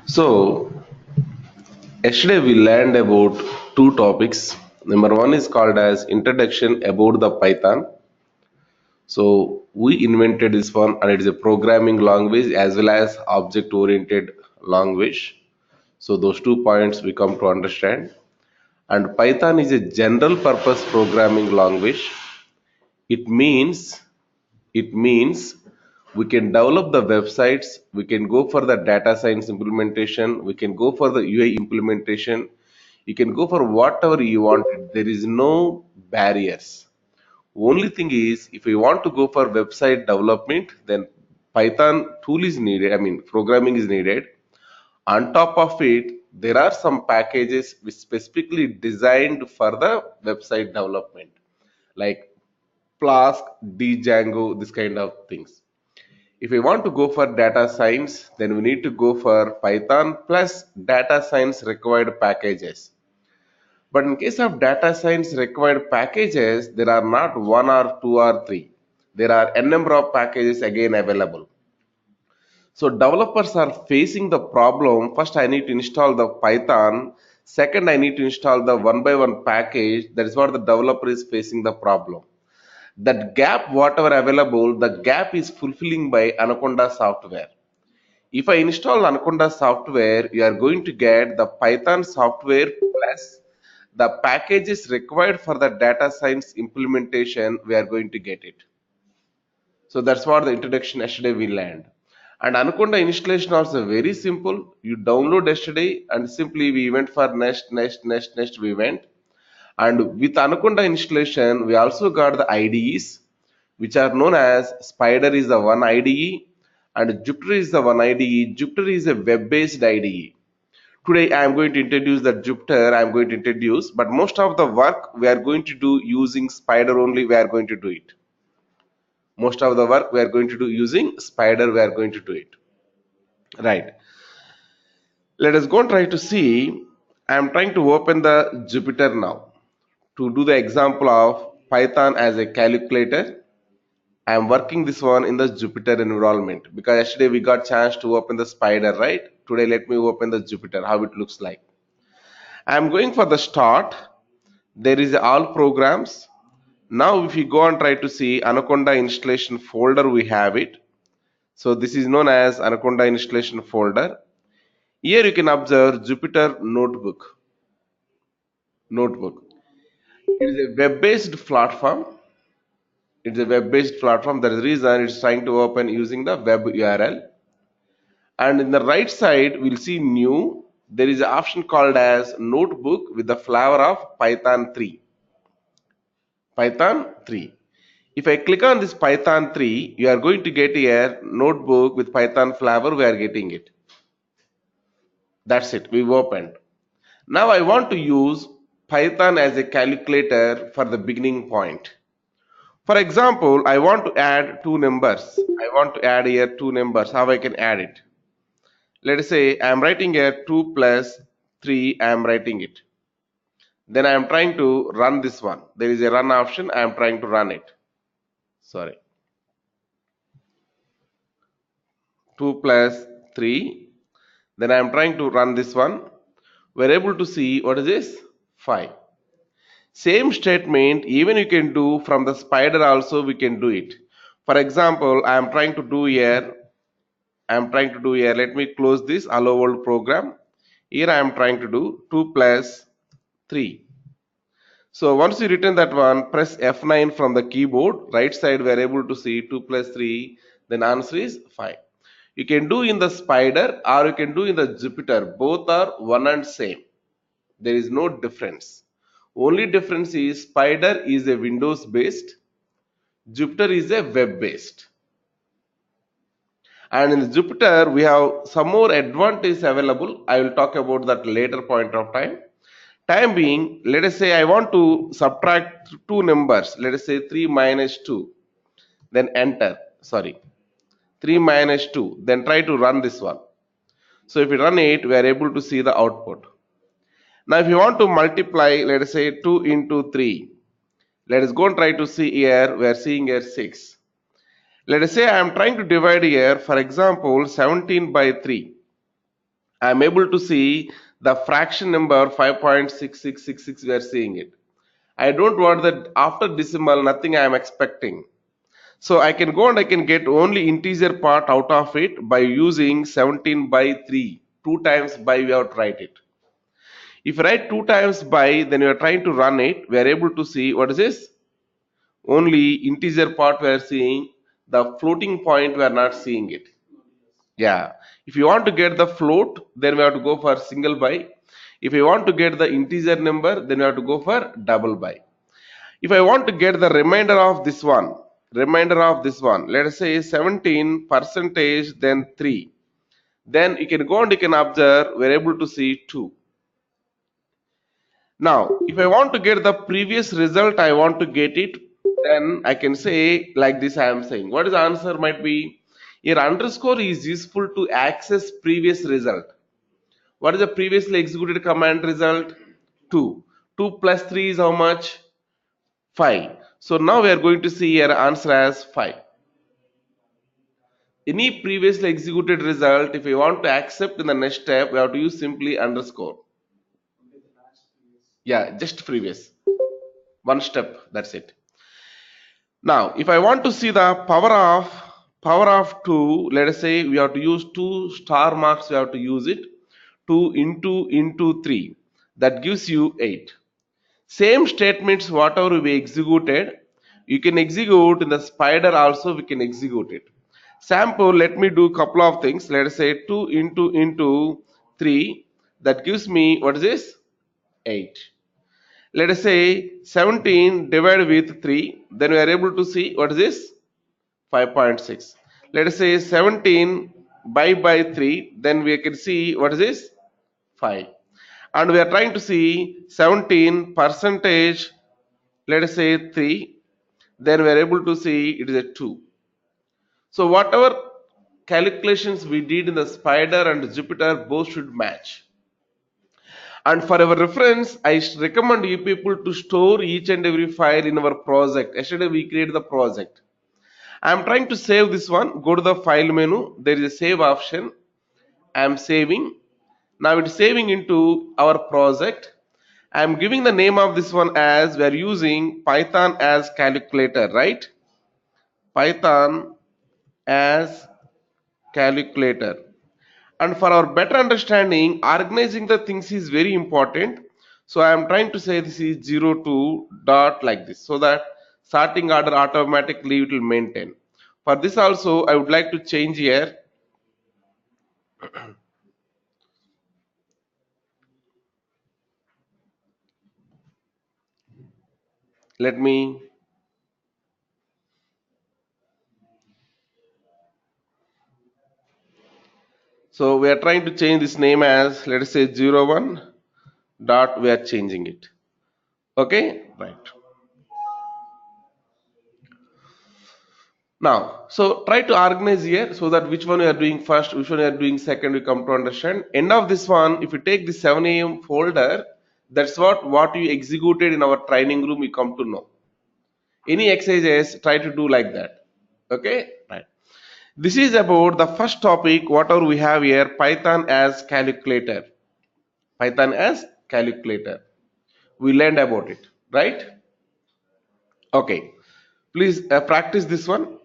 So, yesterday we learned about two topics. Number one is called as introduction about the Python. So, we invented this one and it is a programming language as well as object oriented language. So, those 2 points we come to understand. And Python is a general purpose programming language. It means it means we can develop the websites, we can go for the data science implementation, we can go for the UI implementation, you can go for whatever you want. There is no barriers. Only thing is, if you want to go for website development, then Python tool is needed. I mean, programming is needed. On top of it, there are some packages which specifically designed for the website development, like Flask, Django, this kind of things. If we want to go for data science, then we need to go for Python plus data science required packages. But in case of data science required packages, there are not one or two or three. There are n number of packages again available. So developers are facing the problem. First, I need to install the Python. Second, I need to install the one by one package. That is what the developer is facing the problem. That gap, whatever available, the gap is fulfilling by Anaconda software. If I install Anaconda software, you are going to get the Python software plus the packages required for the data science implementation. We are going to get it. So that's what the introduction yesterday we learned. And Anaconda installation also very simple. You download yesterday and simply we went for next we went. And with Anaconda installation, we also got the IDEs, which are known as Spider is the one IDE and Jupyter is the one IDE. Jupyter is a web-based IDE. Today I am going to introduce the Jupyter. I am going to introduce, but most of the work we are going to do using Spider only. We are going to do it. Most of the work we are going to do using Spider. We are going to do it. Right. Let us go and try to see. I am trying to open the Jupyter now to do the example of Python as a calculator. I am working this one in the Jupyter environment because yesterday we got chance to open the Spider, right? Today let me open the Jupyter, how it looks like. I am going for the start. There is all programs. Now if you go and try to see Anaconda installation folder, we have it. So this is known as Anaconda installation folder. Here you can observe Jupyter Notebook. It is a web-based platform. It's a web-based platform. That is the reason it's trying to open using the web URL. And in the right side, we'll see new. There is an option called as notebook with the flavor of Python 3. Python 3. If I click on this Python 3, you are going to get here notebook with Python flavor. We are getting it. That's it. We've opened. Now I want to use Python as a calculator for the beginning point. For example, I want to add two numbers. I want to add here two numbers. How I can add it? Let us say I am writing here 2 plus 3. I am writing it. Then I am trying to run this one. There is a run option. I am trying to run it. Sorry. 2 plus 3. Then I am trying to run this one. We are able to see what is this? 5. Same statement, even you can do from the Spider also we can do it. For example, I am trying to do here. Let me close this hello world program. Here I am trying to do 2 plus 3. So once you written that one, press F9 from the keyboard. Right side we are able to see 2 plus 3. Then answer is 5. You can do in the Spider or you can do in the Jupyter. Both are one and same. There is no difference. Only difference is Spider is a Windows based, Jupyter is a web based. And in the Jupyter we have some more advantage available. I will talk about that later point of time. Time being, let us say I want to subtract two numbers. Let us say 3 minus 2. Then enter. Sorry. 3 minus 2. Then try to run this one. So if we run it, we are able to see the output. Now if you want to multiply, let us say 2 into 3. Let us go and try to see here. We are seeing here 6. Let us say I am trying to divide here, for example, 17 by 3. I am able to see the fraction number 5.6666, we are seeing it. I don't want that after decimal, nothing I am expecting. So I can go and I can get only integer part out of it by using 17 by 3. 2 times by we have to write it. If you write 2 times by, then you are trying to run it, we are able to see what is this? Only integer part we are seeing, the floating point we are not seeing it. Yeah. If you want to get the float, then we have to go for single by. If you want to get the integer number, then you have to go for double by. If I want to get the remainder of this one, let us say 17 percentage, then 3. Then you can go and you can observe, we're able to see 2. Now, if I want to get the previous result, I want to get it, then I can say like this I am saying. What is the answer might be? Here underscore is useful to access previous result. What is the previously executed command result? 2. 2 plus 3 is how much? 5. So now we are going to see here answer as 5. Any previously executed result, if we want to accept in the next step, we have to use simply underscore. Yeah, just previous. One step, that's it. Now, if I want to see the power of 2, let us say we have to use 2 star marks, we have to use it. 2 into 3. That gives you 8. Same statements, whatever we executed, you can execute in the spider also, we can execute it. Sample, let me do couple of things. Let us say 2 into 3. That gives me, what is this? 8. Let us say 17 divided with 3. Then we are able to see, what is this? 5.6. Let us say 17 by 3. Then we can see, what is this? 5. And we are trying to see 17 percentage, let us say 3, then we are able to see it is a 2. So whatever calculations we did in the spider and Jupyter, both should match. And for our reference, I recommend you people to store each and every file in our project. Yesterday we created the project. I am trying to save this one. Go to the file menu. There is a save option. I am saving. Now it's saving into our project. I am giving the name of this one as we are using Python as calculator, right? Python as calculator. And for our better understanding, organizing the things is very important. So I am trying to say this is 0 to dot like this, so that sorting order automatically it will maintain. For this also I would like to change here. Let me, so we are trying to change this name as, let us say 01 dot, we are changing it. Okay, right. Now, so try to organize here so that which one you are doing first, which one you are doing second, we come to understand. End of this one, if you take the 7 a.m. folder, that's what you executed in our training room, you come to know. Any exercises, try to do like that. Okay, right. This is about the first topic, whatever we have here, Python as calculator. Python as calculator. We learned about it, right? Okay. Please practice this one.